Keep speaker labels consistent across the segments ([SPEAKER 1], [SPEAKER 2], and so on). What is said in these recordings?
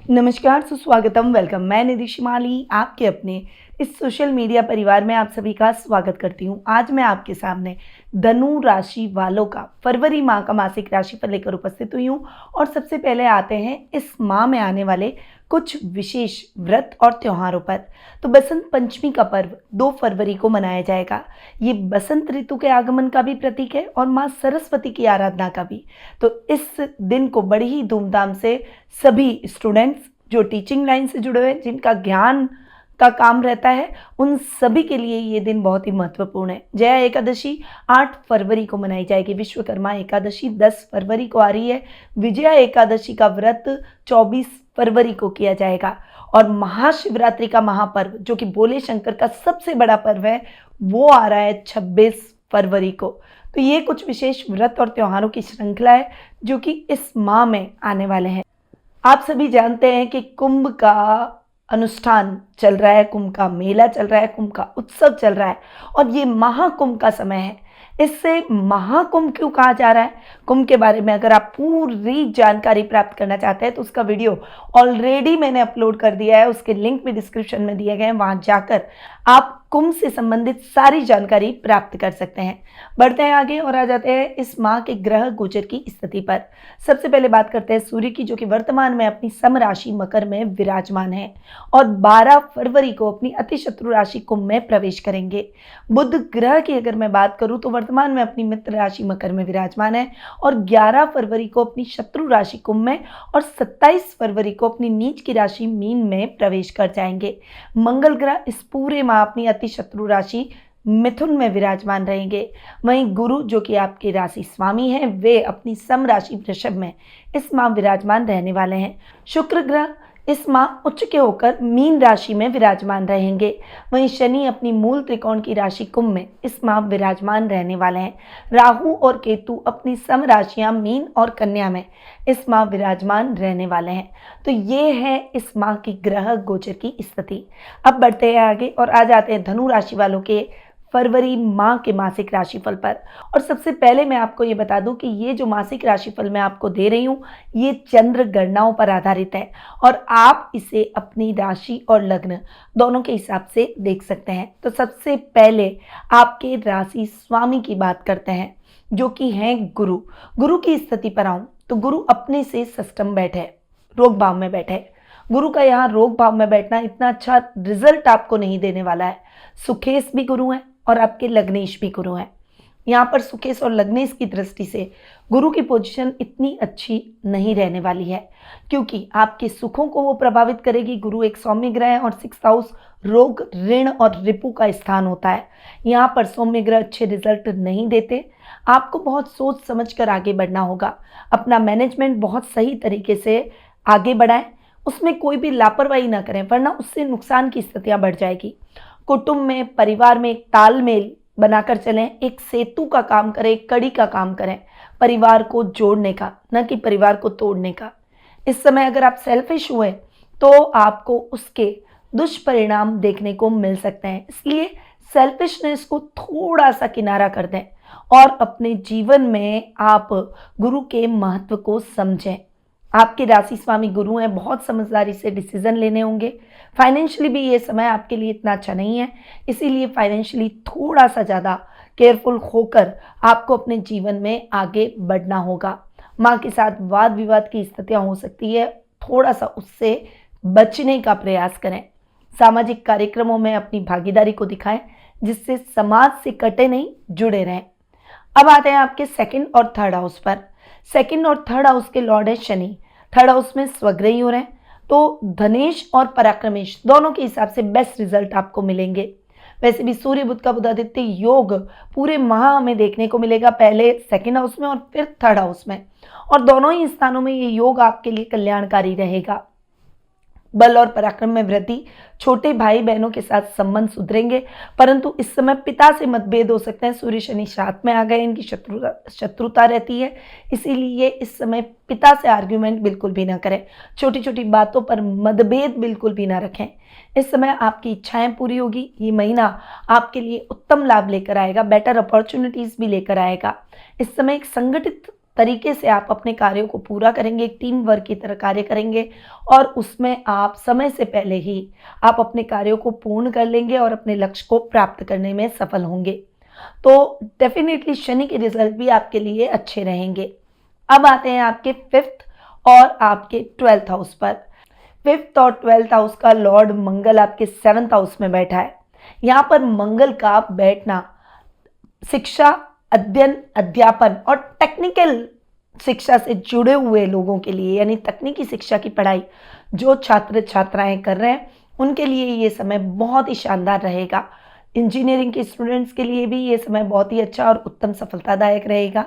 [SPEAKER 1] नमस्कार, सुस्वागतम, वेलकम। मैं निधि शिमाली आपके अपने इस सोशल मीडिया परिवार में आप सभी का स्वागत करती हूँ। आज मैं आपके सामने धनु राशि वालों का फरवरी माह का मासिक राशिफल लेकर उपस्थित हुई हूँ। और सबसे पहले आते हैं इस माह में आने वाले कुछ विशेष व्रत और त्योहारों पर। तो बसंत पंचमी का पर्व 2 फरवरी को मनाया जाएगा। ये बसंत ऋतु के आगमन का भी प्रतीक है और माँ सरस्वती की आराधना का भी। तो इस दिन को बड़ी ही धूमधाम से सभी स्टूडेंट्स जो टीचिंग लाइन से जुड़े हुए हैं, जिनका ज्ञान का काम रहता है, उन सभी के लिए ये दिन बहुत ही महत्वपूर्ण है। जया एकादशी 8 फरवरी को मनाई जाएगी। विश्वकर्मा एकादशी 10 फरवरी को आ रही है। विजया एकादशी का व्रत 24 फरवरी को किया जाएगा। और महाशिवरात्रि का महापर्व, जो कि भोले शंकर का सबसे बड़ा पर्व है, वो आ रहा है 26 फरवरी को। तो ये कुछ विशेष व्रत और त्योहारों की श्रृंखला है जो कि इस माह में आने वाले हैं। आप सभी जानते हैं कि कुंभ का अनुष्ठान चल रहा है, कुंभ का मेला चल रहा है, कुंभ का उत्सव चल रहा है और ये महाकुंभ का समय है। इससे महाकुंभ क्यों कहा जा रहा है? कुंभ के बारे में अगर आप पूरी जानकारी प्राप्त करना चाहते हैं तो उसका वीडियो ऑलरेडी मैंने अपलोड कर दिया है। उसके लिंक भी डिस्क्रिप्शन में दिए गए हैं, वहां जाकर आप कुंभ से संबंधित सारी जानकारी प्राप्त कर सकते हैं। बढ़ते हैं आगे और आ जाते हैं इस माह के ग्रह गोचर की स्थिति पर। सबसे पहले बात करते हैं सूर्य की, जो कि वर्तमान में अपनी सम राशि मकर में विराजमान है और 12 फरवरी को अपनी अतिशत्रु राशि कुंभ में प्रवेश करेंगे। बुध ग्रह की अगर मैं बात करूं तो वर्तमान में अपनी मित्र राशि मकर में विराजमान है और 11 फरवरी को अपनी शत्रु राशि कुंभ में और 27 फरवरी को अपनी नीच की राशि मीन में प्रवेश कर जाएंगे। मंगल ग्रह इस पूरे माह अपनी अति शत्रु राशि मिथुन में विराजमान रहेंगे। वहीं गुरु, जो कि आपके राशि स्वामी हैं, वे अपनी सम राशि वृषभ में इस माह विराजमान रहने वाले हैं। शुक्र ग्रह इस माह उच्च के होकर मीन राशि में विराजमान रहेंगे। वहीं शनि अपनी मूल त्रिकोण की राशि कुंभ में इस माह विराजमान रहने वाले हैं। राहु और केतु अपनी सम राशियां मीन और कन्या में इस माह विराजमान रहने वाले हैं। तो ये है इस माह की ग्रह गोचर की स्थिति। अब बढ़ते हैं आगे और आ जाते हैं धनु राशि वालों के फरवरी माह के मासिक राशिफल पर। और सबसे पहले मैं आपको ये बता दूं कि ये जो मासिक राशिफल मैं आपको दे रही हूँ, ये चंद्र गणनाओं पर आधारित है और आप इसे अपनी राशि और लग्न दोनों के हिसाब से देख सकते हैं। तो सबसे पहले आपके राशि स्वामी की बात करते हैं, जो कि हैं गुरु। गुरु की स्थिति पर आऊं तो गुरु अपने से षष्ठम बैठे, रोग भाव में बैठे। गुरु का यहाँ रोग भाव में बैठना इतना अच्छा रिजल्ट आपको नहीं देने वाला है। सुखेश भी गुरु हैं और आपके लग्नेश भी गुरु हैं। यहाँ पर सुखेश और लग्नेश की दृष्टि से गुरु की पोजीशन इतनी अच्छी नहीं रहने वाली है, क्योंकि आपके सुखों को वो प्रभावित करेगी। गुरु एक सौम्य ग्रह है और 6th हाउस रोग, ऋण और रिपु का स्थान होता है। यहाँ पर सौम्य ग्रह अच्छे रिजल्ट नहीं देते। आपको बहुत सोच समझ कर आगे बढ़ना होगा। अपना मैनेजमेंट बहुत सही तरीके से आगे बढ़ाएं, उसमें कोई भी लापरवाही ना करें, वरना उससे नुकसान की स्थितियां बढ़ जाएगी। कुटुंब में, परिवार में एक तालमेल बनाकर चलें, एक सेतु का काम करें, एक कड़ी का काम करें, परिवार को जोड़ने का, न कि परिवार को तोड़ने का। इस समय अगर आप सेल्फिश हुए तो आपको उसके दुष्परिणाम देखने को मिल सकते हैं। इसलिए सेल्फिशनेस को थोड़ा सा किनारा कर दें और अपने जीवन में आप गुरु के महत्व को समझें। आपके राशि स्वामी गुरु हैं, बहुत समझदारी से डिसीजन लेने होंगे। फाइनेंशियली भी ये समय आपके लिए इतना अच्छा नहीं है, इसीलिए फाइनेंशियली थोड़ा सा ज़्यादा केयरफुल होकर आपको अपने जीवन में आगे बढ़ना होगा। माँ के साथ वाद विवाद की स्थितियाँ हो सकती है, थोड़ा सा उससे बचने का प्रयास करें। सामाजिक कार्यक्रमों में अपनी भागीदारी को दिखाएं, जिससे समाज से कटे नहीं, जुड़े रहें। अब आते हैं आपके 2nd और 3rd हाउस पर। 2nd और 3rd हाउस के लॉर्ड है शनि। 3rd हाउस में स्वग्रही हो रहे हैं, तो धनेश और पराक्रमेश दोनों के हिसाब से बेस्ट रिजल्ट आपको मिलेंगे। वैसे भी सूर्य बुध का बुधादित्य योग पूरे माह हमें देखने को मिलेगा, पहले 2nd हाउस में और फिर 3rd हाउस में, और दोनों ही स्थानों में ये योग आपके लिए कल्याणकारी रहेगा। बल और पराक्रम में वृद्धि, छोटे भाई बहनों के साथ संबंध सुधरेंगे, परंतु इस समय पिता से मतभेद हो सकते हैं। सूर्य शनि 7 में आ गए, इनकी शत्रुता रहती है, इसीलिए इस समय पिता से आर्ग्यूमेंट बिल्कुल भी ना करें। छोटी छोटी बातों पर मतभेद बिल्कुल भी ना रखें। इस समय आपकी इच्छाएं पूरी होगी। ये महीना आपके लिए उत्तम लाभ लेकर आएगा, बेटर अपॉर्चुनिटीज भी लेकर आएगा। इस समय एक संगठित तरीके से आप अपने कार्यों को पूरा करेंगे, एक टीम वर्क की तरह कार्य करेंगे और उसमें आप समय से पहले ही आप अपने कार्यों को पूर्ण कर लेंगे और अपने लक्ष्य को प्राप्त करने में सफल होंगे। तो डेफिनेटली शनि के रिजल्ट भी आपके लिए अच्छे रहेंगे। अब आते हैं आपके 5th और आपके 12th हाउस पर। 5th और 12th हाउस का लॉर्ड मंगल आपके 7th हाउस में बैठा है। यहाँ पर मंगल का बैठना शिक्षा, अध्ययन, अध्यापन और टेक्निकल शिक्षा से जुड़े हुए लोगों के लिए, यानी तकनीकी शिक्षा की पढ़ाई जो छात्र छात्राएं कर रहे हैं उनके लिए ये समय बहुत ही शानदार रहेगा। इंजीनियरिंग के स्टूडेंट्स के लिए भी ये समय बहुत ही अच्छा और उत्तम सफलतादायक रहेगा।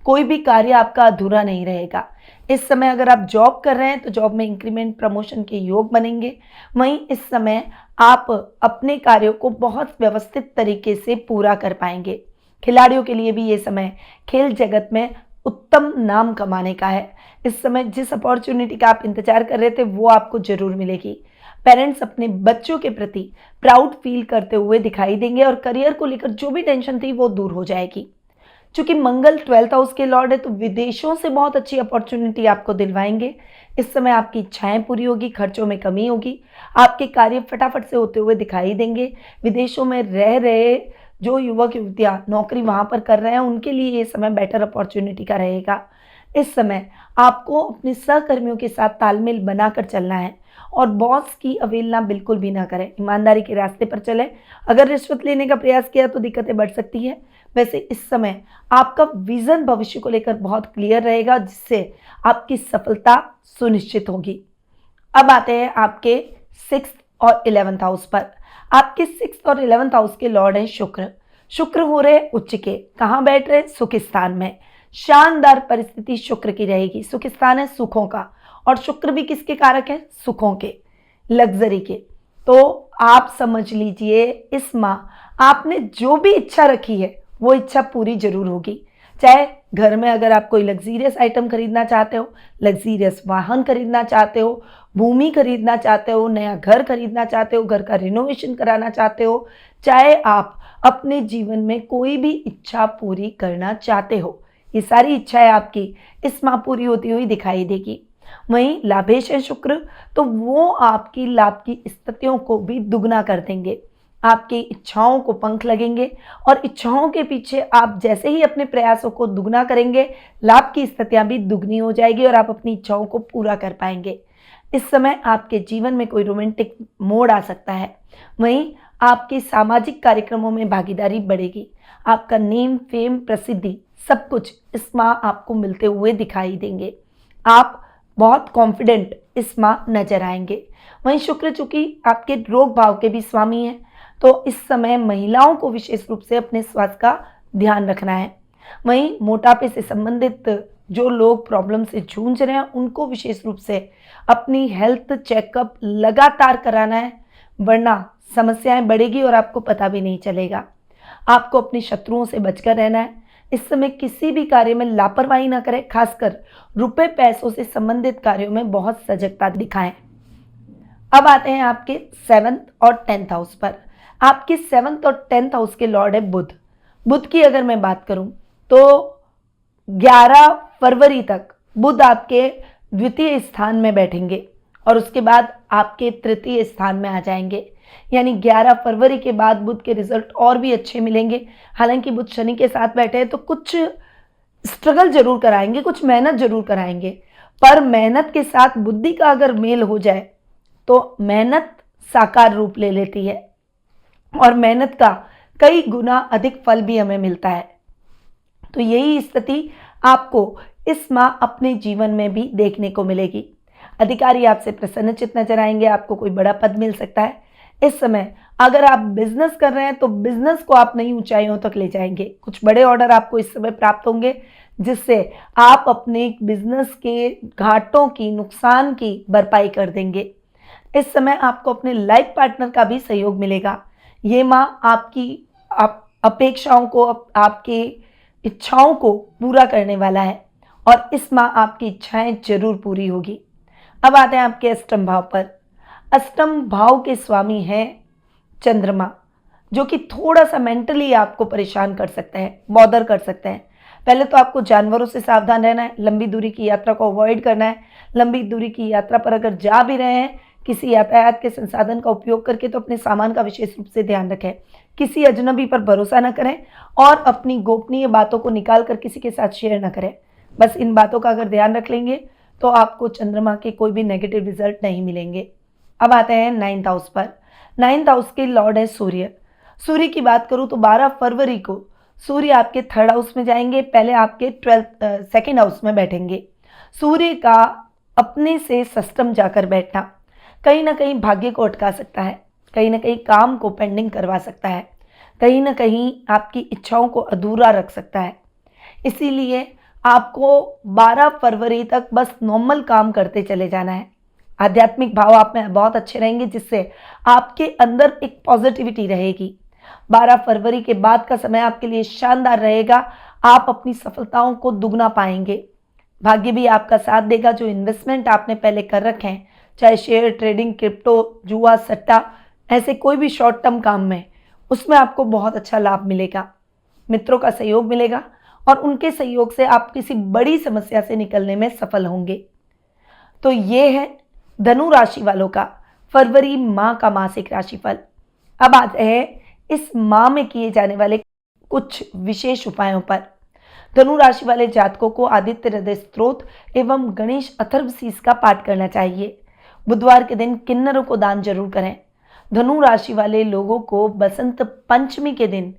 [SPEAKER 1] कोई भी कार्य आपका अधूरा नहीं रहेगा। इस समय अगर आप जॉब कर रहे हैं तो जॉब में इंक्रीमेंट, प्रमोशन के योग बनेंगे। वहीं इस समय आप अपने कार्यों को बहुत व्यवस्थित तरीके से पूरा कर पाएंगे। खिलाड़ियों के लिए भी ये समय खेल जगत में उत्तम नाम कमाने का है। इस समय जिस अपॉर्चुनिटी का आप इंतजार कर रहे थे वो आपको जरूर मिलेगी। पेरेंट्स अपने बच्चों के प्रति प्राउड फील करते हुए दिखाई देंगे और करियर को लेकर जो भी टेंशन थी वो दूर हो जाएगी। चूंकि मंगल 12th हाउस के लॉर्ड है तो विदेशों से बहुत अच्छी अपॉर्चुनिटी आपको दिलवाएंगे। इस समय आपकी इच्छाएं पूरी होगी, खर्चों में कमी होगी, आपके कार्य फटाफट से होते हुए दिखाई देंगे। विदेशों में रह रहे जो युवक युवतियां नौकरी वहां पर कर रहे हैं उनके लिए ये समय बेटर अपॉर्चुनिटी का रहेगा। इस समय आपको अपने सहकर्मियों के साथ तालमेल बनाकर चलना है और बॉस की अवहेलना बिल्कुल भी ना करें। ईमानदारी के रास्ते पर चलें। अगर रिश्वत लेने का प्रयास किया तो दिक्कतें बढ़ सकती है। वैसे इस समय आपका विजन भविष्य को लेकर बहुत क्लियर रहेगा जिससे आपकी सफलता सुनिश्चित होगी। अब आते हैं आपके 6th और 11th हाउस पर। आपके 6th और 11th हाउस के लॉर्ड हैं शुक्र। शुक्र हो रहे उच्च के, कहाँ बैठ रहे? सुख स्थान में। शानदार परिस्थिति शुक्र की रहेगी। सुख स्थान है सुखों का और शुक्र भी किसके कारक है? सुखों के, लग्जरी के। तो आप समझ लीजिए इस माह आपने जो भी इच्छा रखी है वो इच्छा पूरी जरूर होगी। चाहे घर में अगर आप कोई लग्जीरियस आइटम खरीदना चाहते हो, लग्जीरियस वाहन खरीदना चाहते हो, भूमि खरीदना चाहते हो, नया घर खरीदना चाहते हो, घर का रिनोवेशन कराना चाहते हो, चाहे आप अपने जीवन में कोई भी इच्छा पूरी करना चाहते हो, ये सारी इच्छाएं आपकी इस माह पूरी होती हुई दिखाई देगी। वहीं लाभेश है शुक्र, तो वो आपकी लाभ की स्थितियों को भी दुगना कर देंगे। आपकी इच्छाओं को पंख लगेंगे और इच्छाओं के पीछे आप जैसे ही अपने प्रयासों को दुगना करेंगे, लाभ की स्थितियां भी दुगनी हो जाएगी और आप अपनी इच्छाओं को पूरा कर पाएंगे। इस समय आपके जीवन में कोई रोमांटिक मोड़ आ सकता है। वहीं आपके सामाजिक कार्यक्रमों में भागीदारी बढ़ेगी। आपका नेम, फेम, प्रसिद्धि सब कुछ इस माह आपको मिलते हुए दिखाई देंगे। आप बहुत कॉन्फिडेंट इस माह नजर आएंगे। वहीं शुक्र चूंकि आपके रोग भाव के भी स्वामी हैं तो इस समय महिलाओं को विशेष रूप से अपने स्वास्थ्य का ध्यान रखना है। वहीं मोटापे से संबंधित जो लोग प्रॉब्लम से जूझ रहे हैं उनको विशेष रूप से अपनी हेल्थ चेकअप लगातार कराना है, वरना समस्याएं बढ़ेगी और आपको पता भी नहीं चलेगा। आपको अपने शत्रुओं से बचकर रहना है। इस समय किसी भी कार्य में लापरवाही ना करें, खासकर रुपए पैसों से संबंधित कार्यों में बहुत सजगता दिखाएं। अब आते हैं आपके 7th और 10th हाउस पर। आपके 7th और 10th हाउस के लॉर्ड है बुध। बुध की अगर मैं बात करूं तो 11 फरवरी तक बुध आपके द्वितीय स्थान में बैठेंगे और उसके बाद आपके तृतीय स्थान में आ जाएंगे। यानी 11 फरवरी के बाद बुध के रिजल्ट और भी अच्छे मिलेंगे। हालांकि बुध शनि के साथ बैठे हैं तो कुछ स्ट्रगल जरूर कराएंगे, कुछ मेहनत जरूर कराएंगे, पर मेहनत के साथ बुद्धि का अगर मेल हो जाए तो मेहनत साकार रूप ले लेती है और मेहनत का कई गुना अधिक फल भी हमें मिलता है। तो यही स्थिति आपको इस माह अपने जीवन में भी देखने को मिलेगी। अधिकारी आपसे प्रसन्नचित्त नजर आएंगे, आपको कोई बड़ा पद मिल सकता है। इस समय अगर आप बिजनेस कर रहे हैं तो बिजनेस को आप नई ऊंचाइयों तक ले जाएंगे। कुछ बड़े ऑर्डर आपको इस समय प्राप्त होंगे जिससे आप अपने बिजनेस के घाटों की, नुकसान की भरपाई कर देंगे। इस समय आपको अपने लाइफ पार्टनर का भी सहयोग मिलेगा। ये माह आपकी अपेक्षाओं को, आपकी इच्छाओं को पूरा करने वाला है और इस माह आपकी इच्छाएं जरूर पूरी होगी। अब आते हैं आपके अष्टम भाव पर। अष्टम भाव के स्वामी हैं चंद्रमा, जो कि थोड़ा सा मेंटली आपको परेशान कर सकते हैं, बॉदर कर सकते हैं। पहले तो आपको जानवरों से सावधान रहना है, लंबी दूरी की यात्रा को अवॉइड करना है। लंबी दूरी की यात्रा पर अगर जा भी रहे हैं किसी यातायात के संसाधन का उपयोग करके, तो अपने सामान का विशेष रूप से ध्यान रखें। किसी अजनबी पर भरोसा न करें और अपनी गोपनीय बातों को निकाल कर किसी के साथ शेयर न करें। बस इन बातों का अगर ध्यान रख लेंगे तो आपको चंद्रमा के कोई भी नेगेटिव रिजल्ट नहीं मिलेंगे। अब आते हैं 9th हाउस पर। 9th हाउस के लॉर्ड है सूर्य। सूर्य की बात करूं तो 12 फरवरी को सूर्य आपके 3rd हाउस में जाएंगे, पहले आपके 2nd हाउस में बैठेंगे। सूर्य का अपने से सष्टम जाकर बैठना कहीं ना कहीं भाग्य को अटका सकता है, कहीं ना कहीं काम को पेंडिंग करवा सकता है, कहीं ना कहीं आपकी इच्छाओं को अधूरा रख सकता है। इसीलिए आपको 12 फरवरी तक बस नॉर्मल काम करते चले जाना है। आध्यात्मिक भाव आप में बहुत अच्छे रहेंगे, जिससे आपके अंदर एक पॉजिटिविटी रहेगी। 12 फरवरी के बाद का समय आपके लिए शानदार रहेगा। आप अपनी सफलताओं को दुगना पाएंगे। भाग्य भी आपका साथ देगा। जो इन्वेस्टमेंट आपने पहले कर रखे हैं, चाहे शेयर ट्रेडिंग, क्रिप्टो, जुआ, सट्टा, ऐसे कोई भी शॉर्ट टर्म काम में, उसमें आपको बहुत अच्छा लाभ मिलेगा। मित्रों का सहयोग मिलेगा और उनके सहयोग से आप किसी बड़ी समस्या से निकलने में सफल होंगे। तो ये है धनु राशि वालों का फरवरी माह का मासिक राशिफल। अब आते हैं इस माह में किए जाने वाले कुछ विशेष उपायों पर। धनु राशि वाले जातकों को आदित्य हृदय स्तोत्र एवं गणेश अथर्वशीष का पाठ करना चाहिए। बुधवार के दिन किन्नरों को दान जरूर करें। धनु राशि वाले लोगों को बसंत पंचमी के दिन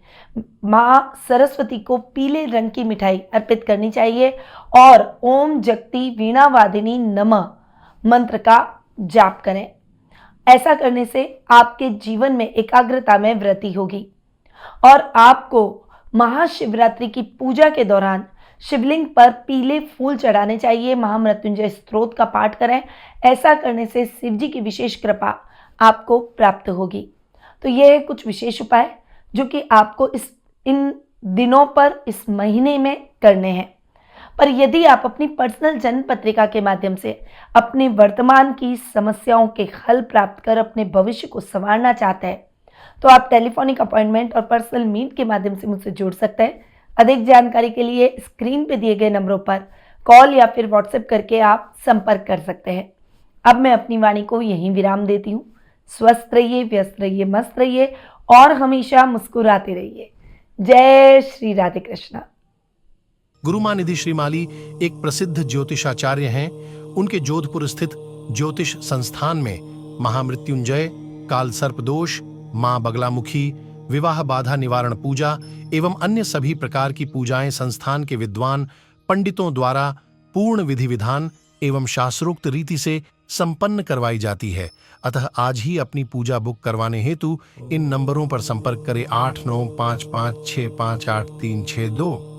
[SPEAKER 1] मां सरस्वती को पीले रंग की मिठाई अर्पित करनी चाहिए और ओम जगती वीणा वादिनी नमः मंत्र का जाप करें। ऐसा करने से आपके जीवन में एकाग्रता में वृद्धि होगी और आपको महाशिवरात्रि की पूजा के दौरान शिवलिंग पर पीले फूल चढ़ाने चाहिए। महामृत्युंजय स्तोत्र का पाठ करें। ऐसा करने से शिव जी की विशेष कृपा आपको प्राप्त होगी। तो ये है कुछ विशेष उपाय जो कि आपको इन दिनों पर, इस महीने में करने हैं। पर यदि आप अपनी पर्सनल जन्म पत्रिका के माध्यम से अपने वर्तमान की समस्याओं के हल प्राप्त कर अपने भविष्य को संवारना चाहते हैं, तो आप टेलीफोनिक अपॉइंटमेंट और पर्सनल मीट के माध्यम से मुझसे जुड़ सकते हैं। अधिक जानकारी के लिए स्क्रीन पे दिए गए नंबरों पर कॉल या फिर व्हाट्सएप करके आप संपर्क कर सकते हैं। अब मैं अपनी वाणी को यहीं विराम देती हूँ। स्वस्थ रहिए, व्यस्त रहिए, मस्त रहिए और हमेशा मुस्कुराते रहिए। जय श्री राधे कृष्णा।
[SPEAKER 2] गुरुमां निधि श्रीमाली एक प्रसिद्ध ज्योतिषाचार्य हैं। उनके जोधपुर स्थित ज्योतिष संस्थान में महामृत्युंजय, काल सर्प दोष, मां बगलामुखी, विवाह बाधा निवारण पूजा एवं अन्य सभी प्रकार की पूजाएं संस्थान के विद्वान पंडितों द्वारा पूर्ण विधि विधान एवं शास्त्रोक्त रीति से संपन्न करवाई जाती है। अतः आज ही अपनी पूजा बुक करवाने हेतु इन नंबरों पर संपर्क करें 8955658362।